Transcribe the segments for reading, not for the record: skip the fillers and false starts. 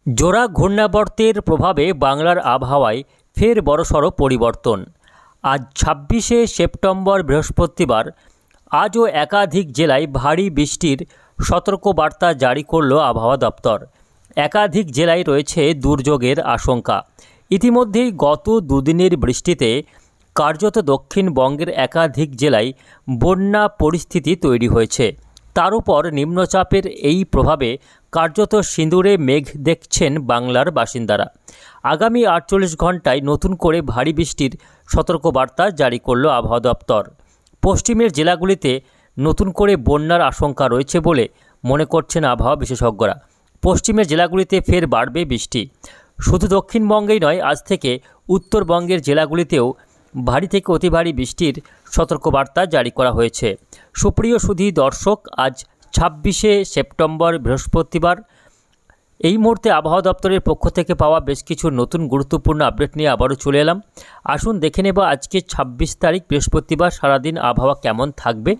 জোড়া ঘূর্ণাবর্তের প্রভাবে বাংলার আবহাওয়ায় ফের বড়সড় পরিবর্তন। আজ ২৬শে সেপ্টেম্বর বৃহস্পতিবার। আজও একাধিক জেলায় ভারী বৃষ্টির সতর্কবার্তা জারি করল আবহাওয়া দপ্তর। একাধিক জেলায় রয়েছে দুর্যোগের আশঙ্কা। ইতিমধ্যেই গত দুদিনের বৃষ্টিতে কার্যত দক্ষিণবঙ্গের একাধিক জেলায় বন্যা পরিস্থিতি তৈরি হয়েছে। তার উপর নিম্নচাপের এই প্রভাবে কার্যত সিঁদুরে মেঘ দেখছেন বাংলার বাসিন্দারা। আগামী ৪৮ ঘন্টায় নতুন করে ভারী বৃষ্টির সতর্কবার্তা জারি করল আবহাওয়া দপ্তর। পশ্চিমের জেলাগুলিতে নতুন করে বন্যার আশঙ্কা রয়েছে বলে মনে করছেন আবহাওয়া বিশেষজ্ঞরা। পশ্চিমের জেলাগুলিতে ফের বাড়বে বৃষ্টি। শুধু দক্ষিণবঙ্গেই নয়, আজ থেকে উত্তরবঙ্গের জেলাগুলিতেও ভারী থেকে অতি ভারী বৃষ্টির সতর্কবার্তা জারি করা হয়েছে। সুপ্রিয় সুধী দর্শক, আজ ২৬শে সেপ্টেম্বর বৃহস্পতিবার। এই মুহূর্তে আবহাওয়া দপ্তরের পক্ষ থেকে পাওয়া বেশ কিছু নতুন গুরুত্বপূর্ণ আপডেট নিয়ে আবারও চলে এলাম। আসুন দেখে নেব আজকে ২৬ তারিখ বৃহস্পতিবার সারাদিন আবহাওয়া কেমন থাকবে,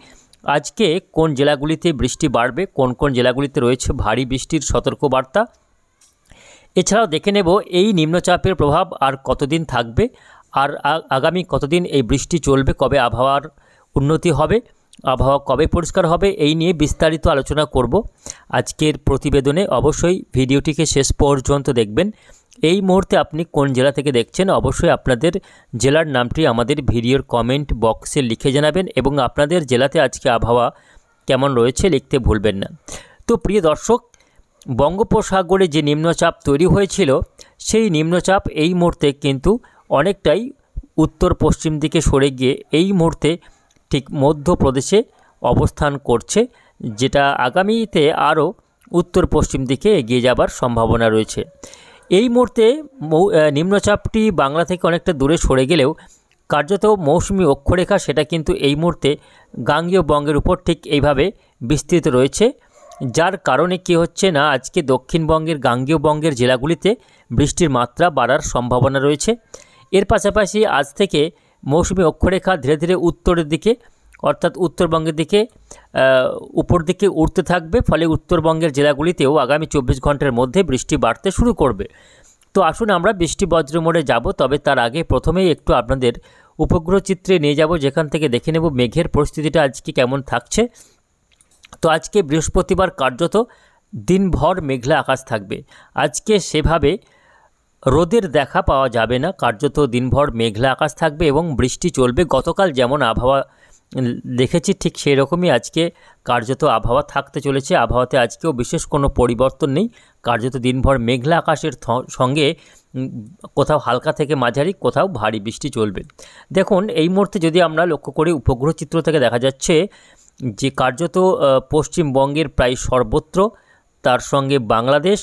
আজকে কোন জেলাগুলিতে বৃষ্টি বাড়বে, কোন কোন জেলাগুলিতে রয়েছে ভারী বৃষ্টির সতর্কবার্তা। এছাড়াও দেখে নেব এই নিম্নচাপের প্রভাব আর কতদিন থাকবে, আর আগামী কতদিন এই বৃষ্টি চলবে, কবে আবহাওয়ার উন্নতি হবে, আবহাওয়া কবে পরিষ্কার হবে, এই নিয়ে বিস্তারিত আলোচনা করব আজকের প্রতিবেদনে। অবশ্যই ভিডিওটিকে শেষ পর্যন্ত দেখবেন। এই মুহূর্তে আপনি কোন জেলা থেকে দেখছেন, অবশ্যই আপনাদের জেলার নামটি আমাদের ভিডিওর কমেন্ট বক্সে লিখে জানাবেন এবং আপনাদের জেলাতে আজকে আবহাওয়া কেমন রয়েছে লিখতে ভুলবেন না। তো প্রিয় দর্শক, বঙ্গোপসাগরে যে নিম্নচাপ তৈরি হয়েছিল, সেই নিম্নচাপ এই মুহূর্তে কিন্তু অনেকটাই উত্তর পশ্চিম দিকে সরে গিয়ে এই মুহূর্তে ঠিক মধ্যপ্রদেশে অবস্থান করছে, যেটা আগামীতে আরও উত্তর পশ্চিম দিকে এগিয়ে যাবার সম্ভাবনা রয়েছে। এই মুহূর্তে নিম্নচাপটি বাংলা থেকে অনেকটা দূরে সরে গেলেও কার্যত মৌসুমি অক্ষরেখা সেটা কিন্তু এই মুহূর্তে গাঙ্গেয় বঙ্গের উপর ঠিক এইভাবে বিস্তৃত রয়েছে, যার কারণে কী হচ্ছে না, আজকে দক্ষিণবঙ্গের গাঙ্গেয় বঙ্গের জেলাগুলিতে বৃষ্টির মাত্রা বাড়ার সম্ভাবনা রয়েছে। এর পাশাপাশি আজ থেকে মৌসুমি অক্ষরেখা ধীরে ধীরে উত্তরের দিকে অর্থাৎ উত্তরবঙ্গের দিকে উপর দিকে উঠতে থাকবে, ফলে উত্তরবঙ্গের জেলাগুলিতেও আগামী ২৪ ঘন্টার মধ্যে বৃষ্টি বাড়তে শুরু করবে। তো আসুন আমরা বৃষ্টি বজ্র মোড়ে যাব, তবে তার আগে প্রথমেই একটু আপনাদের উপগ্রহ চিত্রে নিয়ে যাব, যেখান থেকে দেখে নেব মেঘের পরিস্থিতিটা আজকে কেমন থাকছে। তো আজকে বৃহস্পতিবার কার্যত দিনভর মেঘলা আকাশ থাকবে। আজকে সেভাবে রোদের দেখা পাওয়া যাবে না, কার্যত দিনভর মেঘলা আকাশ থাকবে এবং বৃষ্টি চলবে। গতকাল যেমন আবহাওয়া দেখেছি ঠিক সেই রকমই আজকে কার্যত আবহাওয়া থাকতে চলেছে। আবহাওয়াতে আজকেও বিশেষ কোনো পরিবর্তন নেই, কার্যত দিনভর মেঘলা আকাশের সঙ্গে কোথাও হালকা থেকে মাঝারি, কোথাও ভারী বৃষ্টি চলবে। দেখুন এই মুহূর্তে যদি আমরা লক্ষ্য করি, উপগ্রহ চিত্র থেকে দেখা যাচ্ছে যে কার্যত পশ্চিমবঙ্গের প্রায় সর্বত্র, তার সঙ্গে বাংলাদেশ,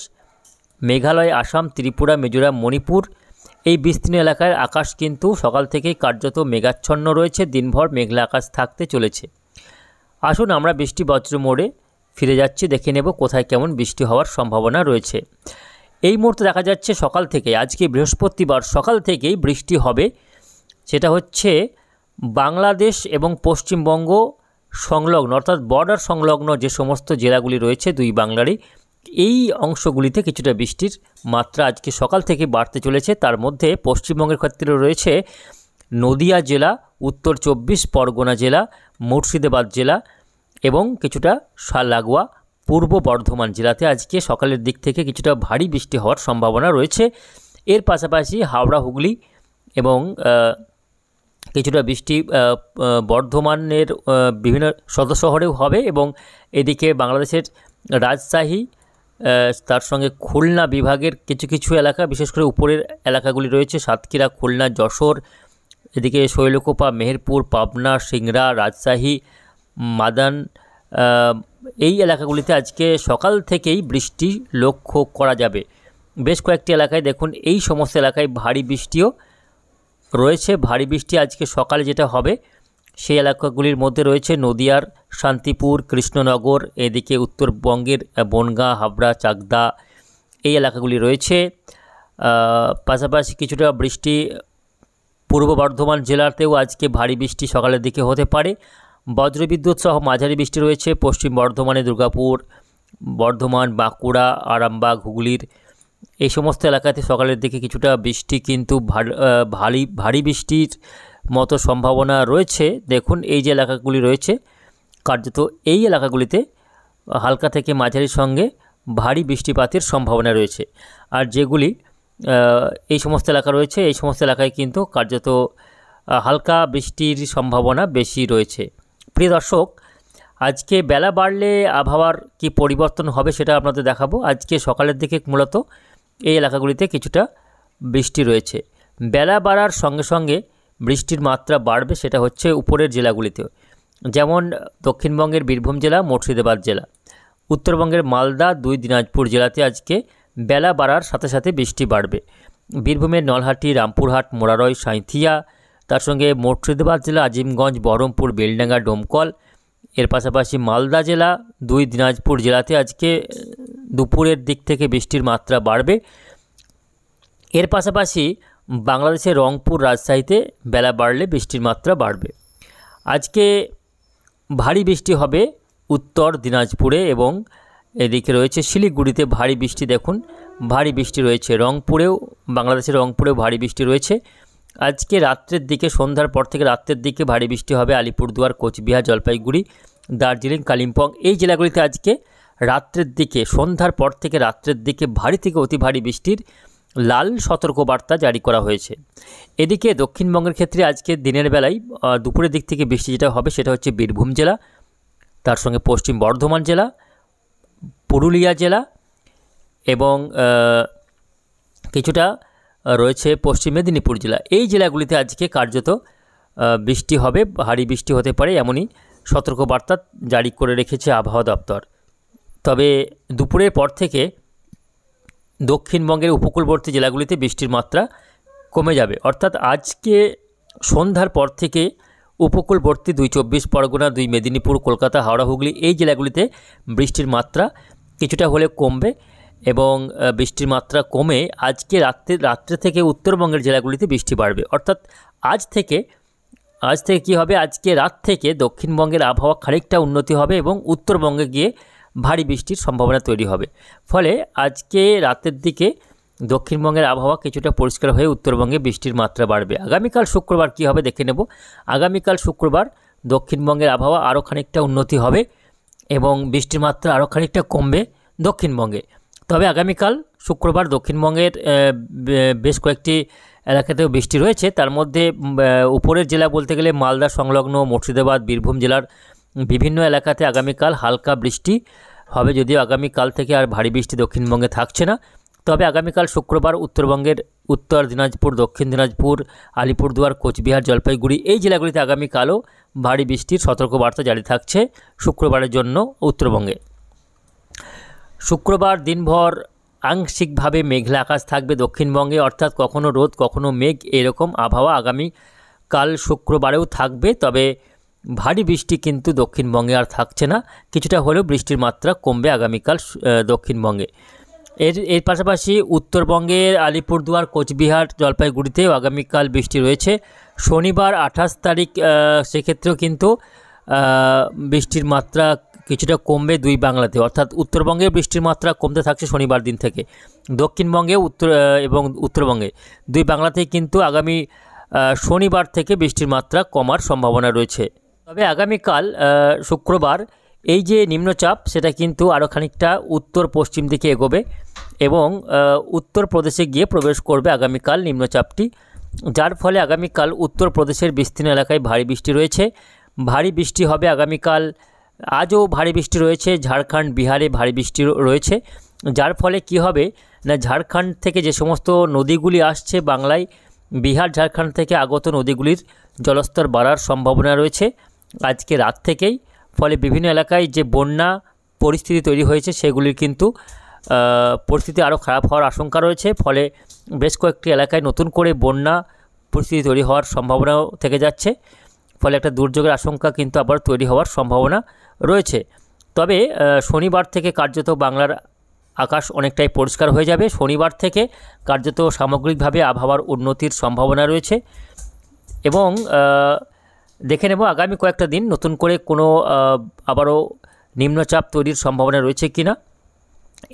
মেঘালয়, আসাম, ত্রিপুরা, মিজোরাম, মণিপুর, এই বিস্তীর্ণ এলাকার আকাশ কিন্তু সকাল থেকেই কার্যত মেঘাচ্ছন্ন রয়েছে, দিনভর মেঘলা আকাশ থাকতে চলেছে। আসুন আমরা বৃষ্টি বজ্র মোড়ে ফিরে যাচ্ছি, দেখে নেব কোথায় কেমন বৃষ্টি হওয়ার সম্ভাবনা রয়েছে। এই মুহূর্তে দেখা যাচ্ছে সকাল থেকে, আজকে বৃহস্পতিবার সকাল থেকেই বৃষ্টি হবে। সেটা হচ্ছে বাংলাদেশ এবং পশ্চিমবঙ্গ সংলগ্ন অর্থাৎ বর্ডার সংলগ্ন যে সমস্ত জেলাগুলি রয়েছে দুই বাংলারই, এই অংশগুলিতে কিছুটা বৃষ্টির মাত্রা আজকে সকাল থেকে বাড়তে চলেছে। তার মধ্যে পশ্চিমবঙ্গের ক্ষেত্রে রয়েছে নদিয়া জেলা, উত্তর ২৪ পরগনা জেলা, মুর্শিদাবাদ জেলা এবং কিছুটা লাগোয়া পূর্ব বর্ধমান জেলাতে আজকে সকালের দিক থেকে কিছুটা ভারী বৃষ্টি হওয়ার সম্ভাবনা রয়েছে। এর পাশাপাশি হাওড়া, হুগলি এবং কিছুটা বৃষ্টি বর্ধমানের বিভিন্ন সদর শহরেও হবে এবং এদিকে বাংলাদেশের রাজশাহী, তার সঙ্গে খুলনা বিভাগের কিছু কিছু এলাকা, বিশেষ করে উপরের এলাকাগুলি রয়েছে সাতক্ষীরা, খুলনা, যশোর, এদিকে শৈলকুপা, মেহেরপুর, পাবনা, সিংড়া, রাজশাহী, মাদান, এই এলাকাগুলিতে আজকে সকাল থেকেই বৃষ্টি লক্ষ্য করা যাবে। বেশ কয়েকটি এলাকায় দেখুন এই সমস্ত এলাকায় ভারী বৃষ্টিও রয়েছে। ভারী বৃষ্টি আজকে সকালে যেটা হবে সেই এলাকাগুলির মধ্যে রয়েছে নদিয়ার শান্তিপুর, কৃষ্ণনগর, এদিকে উত্তরবঙ্গের বনগাঁ, হাবড়া, চাকদা, এই এলাকাগুলি রয়েছে। পাশাপাশি কিছুটা বৃষ্টি পূর্ব বর্ধমান জেলাতেও আজকে ভারী বৃষ্টি সকালের দিকে হতে পারে। বজ্রবিদ্যুৎ সহ মাঝারি বৃষ্টি রয়েছে পশ্চিম বর্ধমানে, দুর্গাপুর, বর্ধমান, বাঁকুড়া, আরামবাগ, হুগলির এই সমস্ত এলাকাতে সকালের দিকে কিছুটা বৃষ্টি কিন্তু ভারী বৃষ্টির মতো সম্ভাবনা রয়েছে। দেখুন এই যে এলাকাগুলি রয়েছে, কার্যত এই এলাকাগুলিতে হালকা থেকে মাঝারির সঙ্গে ভারী বৃষ্টিপাতের সম্ভাবনা রয়েছে। আর যেগুলি এই সমস্ত এলাকা রয়েছে, এই সমস্ত এলাকায় কিন্তু কার্যত হালকা বৃষ্টির সম্ভাবনা বেশি রয়েছে। প্রিয় দর্শক, আজকে বেলা বাড়লে আবহাওয়ার কি পরিবর্তন হবে সেটা আপনাদের দেখাবো। আজকে সকালের দিকে মূলত এই এলাকাগুলিতে কিছুটা বৃষ্টি রয়েছে। বেলা বাড়ার সঙ্গে সঙ্গে বৃষ্টির মাত্রা বাড়বে, সেটা হচ্ছে উপরের জেলাগুলিতেও, যেমন দক্ষিণবঙ্গের বীরভূম জেলা, মুর্শিদাবাদ জেলা, উত্তরবঙ্গের মালদা, 2 দিনাজপুর জেলাতে আজকে বেলা বাড়ার সাথে সাথে বৃষ্টি বাড়বে। বীরভূমের নলহাটি, রামপুরহাট, মোরারয়, সাঁইথিয়া, তার সঙ্গে মুর্শিদাবাদ জেলা, আজিমগঞ্জ, বহরমপুর, বেলডাঙ্গা, ডোমকল, এর পাশাপাশি মালদা জেলা, 2 দিনাজপুর জেলাতে আজকে দুপুরের দিক থেকে বৃষ্টির মাত্রা বাড়বে। এর পাশাপাশি বাংলাদেশের রংপুর, রাজশাহীতে বেলা বাড়লে বৃষ্টির মাত্রা বাড়বে। আজকে ভারী বৃষ্টি হবে উত্তর দিনাজপুরে এবং এদিকে রয়েছে শিলিগুড়িতে ভারী বৃষ্টি। দেখুন ভারী বৃষ্টি রয়েছে রংপুরেও, বাংলাদেশের রংপুরেও ভারী বৃষ্টি রয়েছে। আজকে রাত্রের দিকে, সন্ধ্যার পর থেকে রাত্রের দিকে ভারী বৃষ্টি হবে আলিপুরদুয়ার, কোচবিহার, জলপাইগুড়ি, দার্জিলিং, কালিম্পং, এই জেলাগুলিতে আজকে রাত্রের দিকে, সন্ধ্যার পর থেকে রাত্রের দিকে ভারী থেকে অতি ভারী বৃষ্টির লাল সতর্কবার্তা জারি করা হয়েছে। এদিকে দক্ষিণবঙ্গের ক্ষেত্রে আজকে দিনের বেলায় দুপুরের দিক থেকে বৃষ্টি যেটা হবে সেটা হচ্ছে বীরভূম জেলা, তার সঙ্গে পশ্চিম বর্ধমান জেলা, পুরুলিয়া জেলা এবং কিছুটা রয়েছে পশ্চিম মেদিনীপুর জেলা। এই জেলাগুলিতে আজকে কার্যত বৃষ্টি হবে, ভারী বৃষ্টি হতে পারে এমনই সতর্কবার্তা জারি করে রেখেছে আবহাওয়া দপ্তর। তবে দুপুরের পর থেকে দক্ষিণবঙ্গের উপকূলবর্তী জেলাগুলিতে বৃষ্টির মাত্রা কমে যাবে, অর্থাৎ আজকে সন্ধ্যার পর থেকে উপকূলবর্তী 2 চব্বিশ পরগনা, 2 মেদিনীপুর, কলকাতা, হাওড়া, হুগলি, এই জেলাগুলিতে বৃষ্টির মাত্রা কিছুটা হলে কমবে এবং বৃষ্টির মাত্রা কমে আজকে রাত্রে থেকে উত্তরবঙ্গের জেলাগুলিতে বৃষ্টি বাড়বে। অর্থাৎ আজ থেকে কী হবে, আজকে রাত থেকে দক্ষিণবঙ্গের আবহাওয়া খানিকটা উন্নতি হবে এবং উত্তরবঙ্গে গিয়ে ভারী বৃষ্টির সম্ভাবনা তৈরি হবে। ফলে আজকে রাতের দিকে দক্ষিণবঙ্গের আবহাওয়া কিছুটা পরিষ্কার হয়ে উত্তরবঙ্গে বৃষ্টির মাত্রা বাড়বে। আগামীকাল শুক্রবার কী হবে দেখে নেব। আগামীকাল শুক্রবার দক্ষিণবঙ্গের আবহাওয়া আরও খানিকটা উন্নতি হবে এবং বৃষ্টির মাত্রা আরও খানিকটা কমবে দক্ষিণবঙ্গে। তবে আগামীকাল শুক্রবার দক্ষিণবঙ্গের বেশ কয়েকটি এলাকাতেও বৃষ্টি রয়েছে। তার মধ্যে উপরের জেলা বলতে গেলে মালদা সংলগ্ন, মুর্শিদাবাদ, বীরভূম জেলার বিভিন্ন এলাকাতে আগামীকাল হালকা বৃষ্টি হবে, যদিও আগামীকাল থেকে আর ভারী বৃষ্টি দক্ষিণবঙ্গে থাকছে না। তবে আগামীকাল শুক্রবার উত্তরবঙ্গের উত্তর দিনাজপুর, দক্ষিণ দিনাজপুর, আলিপুরদুয়ার, কোচবিহার, জলপাইগুড়ি, এই জেলাগুলিতে আগামীকালও ভারী বৃষ্টির সতর্কবার্তা জারি থাকছে শুক্রবারের জন্য উত্তরবঙ্গে। শুক্রবার দিনভর আংশিকভাবে মেঘলা আকাশ থাকবে দক্ষিণবঙ্গে, অর্থাৎ কখনো রোদ কখনো মেঘ, এরকম আবহাওয়া আগামীকাল শুক্রবারেও থাকবে। তবে ভারী বৃষ্টি কিন্তু দক্ষিণবঙ্গে আর থাকছে না, কিছুটা হলেও বৃষ্টির মাত্রা কমবে আগামীকাল দক্ষিণবঙ্গে। এর পাশাপাশি উত্তরবঙ্গের আলিপুরদুয়ার, কোচবিহার, জলপাইগুড়িতেও আগামীকাল বৃষ্টি রয়েছে। শনিবার 28 তারিখ, সেক্ষেত্রেও কিন্তু বৃষ্টির মাত্রা কিছুটা কমবে 2 বাংলাতে, অর্থাৎ উত্তরবঙ্গে বৃষ্টির মাত্রা কমতে থাকছে শনিবার দিন থেকে। দক্ষিণবঙ্গে এবং উত্তরবঙ্গে 2 বাংলাতেই কিন্তু আগামী শনিবার থেকে বৃষ্টির মাত্রা কমার সম্ভাবনা রয়েছে। তবে আগামীকাল শুক্রবার এই যে নিম্নচাপ সেটা কিন্তু আরও খানিকটা উত্তর পশ্চিম দিকে এগোবে এবং উত্তরপ্রদেশে গিয়ে প্রবেশ করবে আগামীকাল নিম্নচাপটি, যার ফলে আগামীকাল উত্তরপ্রদেশের বিস্তীর্ণ এলাকায় ভারী বৃষ্টি রয়েছে। ভারী বৃষ্টি হবে আগামীকাল, আজও ভারী বৃষ্টি রয়েছে, ঝাড়খণ্ড, বিহারে ভারী বৃষ্টি রয়েছে, যার ফলে কি হবে না, ঝাড়খণ্ড থেকে যে সমস্ত নদীগুলি আসছে বাংলায়, বিহার, ঝাড়খণ্ড থেকে আগত নদীগুলির জলস্তর বাড়ার সম্ভাবনা রয়েছে আজকে রাত থেকেই। ফলে বিভিন্ন এলাকায় যে বন্যা পরিস্থিতি তৈরি হয়েছে সেগুলির কিন্তু পরিস্থিতি আরও খারাপ হওয়ার আশঙ্কা রয়েছে। ফলে বেশ কয়েকটি এলাকায় নতুন করে বন্যা পরিস্থিতি তৈরি হওয়ার সম্ভাবনাও থেকে যাচ্ছে। ফলে একটা দুর্যোগের আশঙ্কা কিন্তু আবার তৈরি হওয়ার সম্ভাবনা রয়েছে। তবে শনিবার থেকে কার্যত বাংলার আকাশ অনেকটাই পরিষ্কার হয়ে যাবে। শনিবার থেকে কার্যত সামগ্রিকভাবে আবহাওয়ার উন্নতির সম্ভাবনা রয়েছে এবং দেখে নেব আগামী কয়েকটা দিন নতুন করে কোনো আবারও নিম্নচাপ তৈরির সম্ভাবনা রয়েছে কিনা।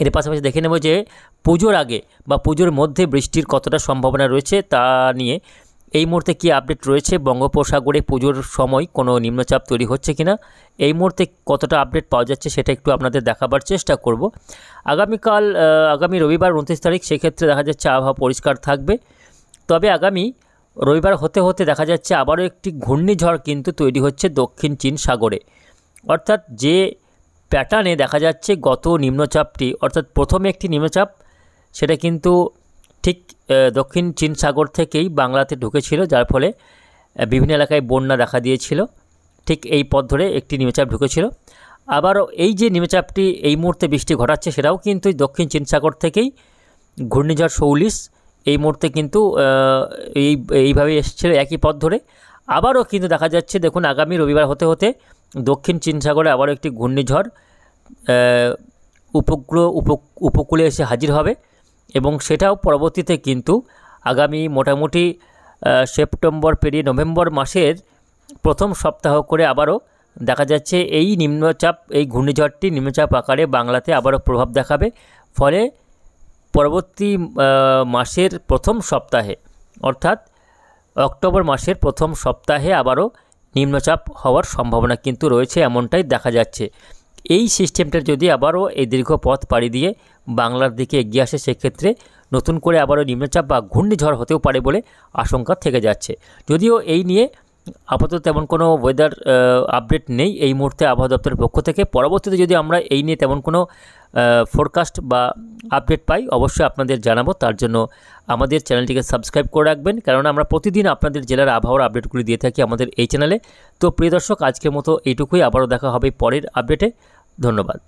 এর পাশাপাশি দেখে নেব যে পুজোর আগে বা পুজোর মধ্যে বৃষ্টির কতটা সম্ভাবনা রয়েছে তা নিয়ে এই মুহূর্তে কী আপডেট রয়েছে, বঙ্গোপসাগরে পুজোর সময় কোনো নিম্নচাপ তৈরি হচ্ছে কিনা, এই মুহূর্তে কতটা আপডেট পাওয়া যাচ্ছে সেটা একটু আপনাদের দেখাবার চেষ্টা করব। আগামী রবিবার 29 তারিখ, সেক্ষেত্রে দেখা যাচ্ছে আবহাওয়া পরিষ্কার থাকবে। তবে আগামী রবিবার হতে হতে দেখা যাচ্ছে আবারও একটি ঘূর্ণিঝড় কিন্তু তৈরি হচ্ছে দক্ষিণ চীন সাগরে। অর্থাৎ যে প্যাটার্নে দেখা যাচ্ছে গত নিম্নচাপটি, অর্থাৎ প্রথমে একটি নিম্নচাপ, সেটা কিন্তু ঠিক দক্ষিণ চীন সাগর থেকেই বাংলাতে ঢুকেছিল, যার ফলে বিভিন্ন এলাকায় বন্যা দেখা দিয়েছিল। ঠিক এই পথ ধরে একটি নিম্নচাপ ঢুকেছিল। আবারও এই যে নিম্নচাপটি এই মুহূর্তে বৃষ্টি ঘটাচ্ছে, সেটাও কিন্তু দক্ষিণ চীন সাগর থেকেই ঘূর্ণিঝড় শৌলিশ এই মুহূর্তে কিন্তু এইভাবে এসেছিল একই পথ ধরে। আবারও কিন্তু দেখা যাচ্ছে, দেখুন আগামী রবিবার হতে হতে দক্ষিণ চীন সাগরে আবারও একটি ঘূর্ণিঝড় উপকূলে এসে হাজির হবে, এবং সেটাও পরবর্তীতে কিন্তু আগামী মোটামুটি সেপ্টেম্বর পেরিয়ে নভেম্বর মাসের প্রথম সপ্তাহ করে আবারও দেখা যাচ্ছে এই ঘূর্ণিঝড়টি নিম্নচাপ আকারে বাংলাতে আবারও প্রভাব দেখাবে। ফলে পরবর্তী মাসের প্রথম সপ্তাহে, অর্থাৎ অক্টোবর মাসের প্রথম সপ্তাহে আবারও নিম্নচাপ হওয়ার সম্ভাবনা কিন্তু রয়েছে, এমনটাই দেখা যাচ্ছে। এই সিস্টেমটা যদি আবারও এই দীর্ঘ পথ পাড়ি দিয়ে বাংলার দিকে এগিয়ে আসে, সেক্ষেত্রে নতুন করে আবারও নিম্নচাপ বা ঘূর্ণিঝড় হতেও পারে বলে আশঙ্কা থেকে যাচ্ছে। যদিও এই নিয়ে আপাতত তেমন কোনো ওয়েদার আপডেট নেই এই মুহূর্তে আবহাওয়া দপ্তরের পক্ষ থেকে। পরবর্তীতে যদি আমরা এই নিয়ে তেমন কোনো ফোরকাস্ট বা আপডেট পাই, অবশ্যই আপনাদের জানাবো। তার জন্য আমাদের চ্যানেলটিকে সাবস্ক্রাইব করে রাখবেন, কারণ আমরা প্রতিদিন আপনাদের জেলার আবহাওয়ার আপডেটগুলি দিয়ে থাকি আমাদের এই চ্যানেলে। তো প্রিয় দর্শক, আজকের মতো এইটুকুই। আবারও দেখা হবে পরের আপডেটে। ধন্যবাদ।